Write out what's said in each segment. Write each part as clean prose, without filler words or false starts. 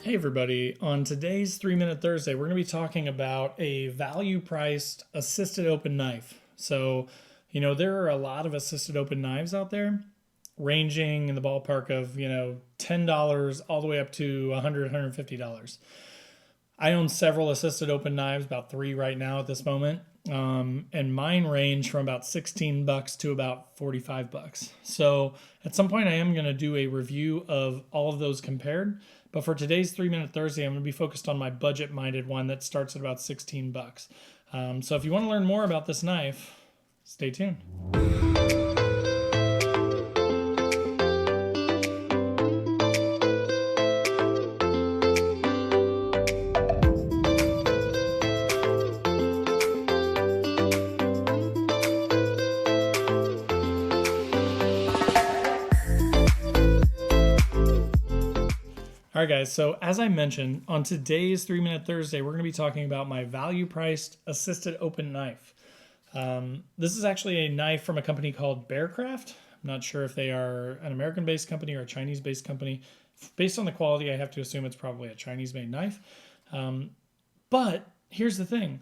Hey everybody, on today's 3-Minute Thursday, we're going to be talking about a value-priced assisted open knife. So, there are a lot of assisted open knives out there, ranging in the ballpark of, $10 all the way up to $100, $150. I own several assisted open knives, about 3 right now at this moment. And mine range from about $16 to about $45. So at some point I am going to do a review of all of those compared. But for today's 3-Minute Thursday, I'm going to be focused on my budget-minded one that starts at about $16. So if you want to learn more about this knife, stay tuned. All right, guys, so as I mentioned, on today's 3-Minute Thursday, we're going to be talking about my value-priced assisted open knife. This is actually a knife from a company called Bearcraft. I'm not sure if they are an American-based company or a Chinese-based company. Based on the quality, I have to assume it's probably a Chinese-made knife. But here's the thing.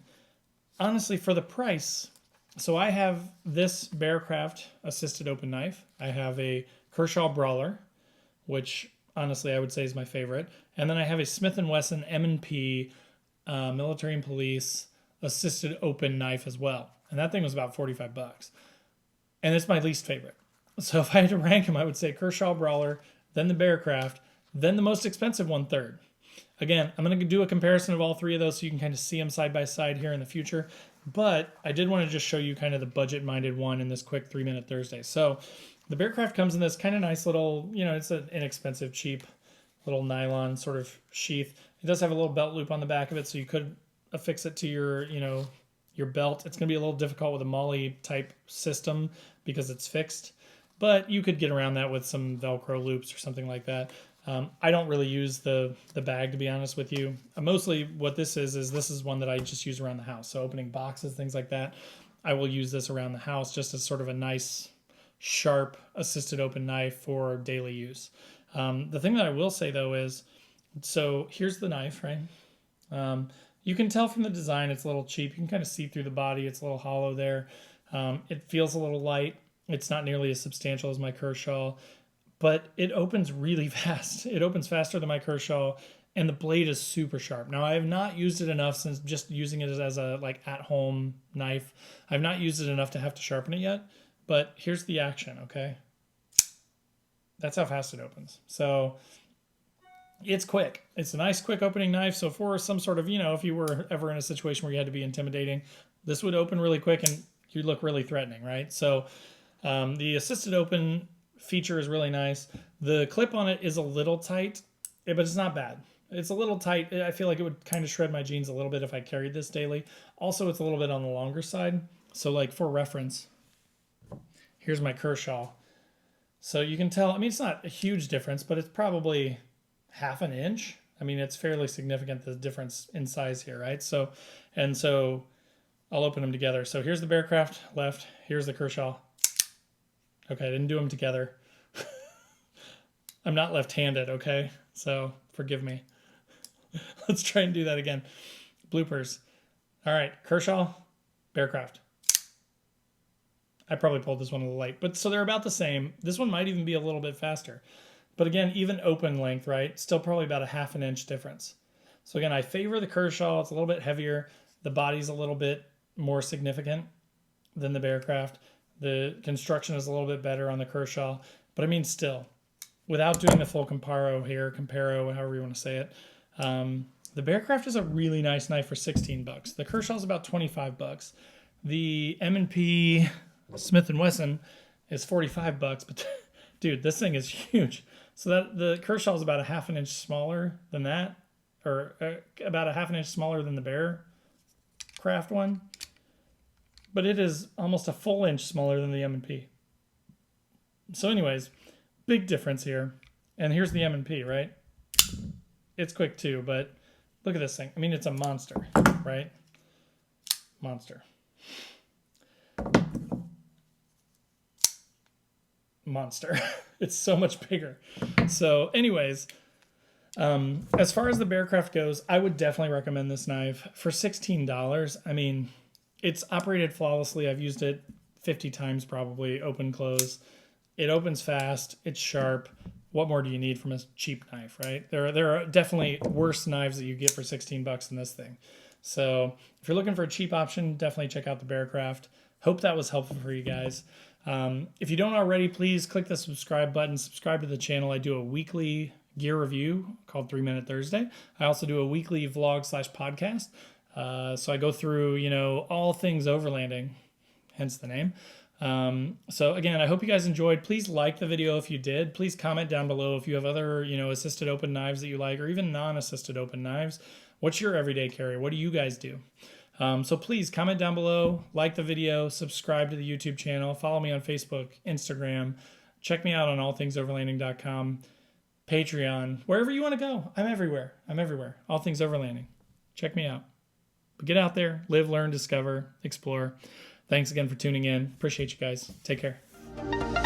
Honestly, for the price, so I have this Bearcraft assisted open knife. I have a Kershaw Brawler, which honestly I would say is my favorite. And then I have a Smith & Wesson M&P military and police assisted open knife as well. And that thing was about $45. And it's my least favorite. So if I had to rank them, I would say Kershaw Brawler, then the Bearcraft, then the most expensive one third. Again, I'm going to do a comparison of all three of those so you can kind of see them side by side here in the future. But I did want to just show you kind of the budget-minded one in this quick 3-Minute Thursday. So the Bearcraft comes in this kind of nice little, it's an inexpensive, cheap little nylon sort of sheath. It does have a little belt loop on the back of it, so you could affix it to your belt. It's going to be a little difficult with a MOLLE type system because it's fixed, but you could get around that with some Velcro loops or something like that. I don't really use the bag, to be honest with you. Mostly what this is one that I just use around the house. So opening boxes, things like that, I will use this around the house just as sort of a nice, sharp, assisted open knife for daily use. The thing that I will say, though, is, so here's the knife, right? You can tell from the design it's a little cheap. You can kind of see through the body. It's a little hollow there. It feels a little light. It's not nearly as substantial as my Kershaw, but it opens really fast. It opens faster than my Kershaw, and the blade is super sharp. Now, I have not used it enough since just using it as a at-home knife. I've not used it enough to have to sharpen it yet, but here's the action, okay? That's how fast it opens. So it's quick. It's a nice, quick opening knife. So for some sort of, if you were ever in a situation where you had to be intimidating, this would open really quick and you'd look really threatening, right? So the assisted open feature is really nice. The clip on it is a little tight, but it's not bad. It's a little tight. I feel like it would kind of shred my jeans a little bit if I carried this daily. Also, it's a little bit on the longer side. So for reference, here's my Kershaw. So you can tell, it's not a huge difference, but it's probably half an inch. It's fairly significant, the difference in size here, right? So I'll open them together. So here's the Bearcraft left. Here's the Kershaw. Okay, I didn't do them together. I'm not left-handed, okay? So forgive me. Let's try and do that again. Bloopers. All right, Kershaw, Bearcraft. I probably pulled this one a little late, but so they're about the same. This one might even be a little bit faster. But again, even open length, right? Still probably about a half an inch difference. So again, I favor the Kershaw. It's a little bit heavier. The body's a little bit more significant than the Bearcraft. The construction is a little bit better on the Kershaw. But still, without doing the full comparo, however you want to say it, the Bearcraft is a really nice knife for $16. The Kershaw's about $25. The M&P Smith & Wesson is $45, but dude, this thing is huge. So that the Kershaw is about a half an inch smaller than that, or about a half an inch smaller than the Bearcraft one, but it is almost a full inch smaller than the M&P. So anyways, big difference here. And here's the M&P, right? It's quick too, but look at this thing. It's a monster, right? Monster. It's so much bigger. So anyways, As far as the Bearcraft goes, I would definitely recommend this knife for $16. I mean, it's operated flawlessly. I've used it 50 times probably, open, close. It opens fast. It's sharp. What more do you need from a cheap knife, right? There are definitely worse knives that you get for 16 bucks than this thing. So if you're looking for a cheap option, definitely check out the Bearcraft. Hope that was helpful for you guys. If you don't already, please click the subscribe button. Subscribe to the channel. I do a weekly gear review called 3 Minute Thursday. I also do a weekly vlog/podcast. So I go through, all things overlanding, hence the name. So again, I hope you guys enjoyed. Please like the video if you did. Please comment down below if you have other, assisted open knives that you like, or even non-assisted open knives. What's your everyday carry? What do you guys do? So please comment down below, like the video, subscribe to the YouTube channel, follow me on Facebook, Instagram, check me out on allthingsoverlanding.com, Patreon, wherever you want to go. I'm everywhere. All Things Overlanding. Check me out. But get out there, live, learn, discover, explore. Thanks again for tuning in. Appreciate you guys. Take care.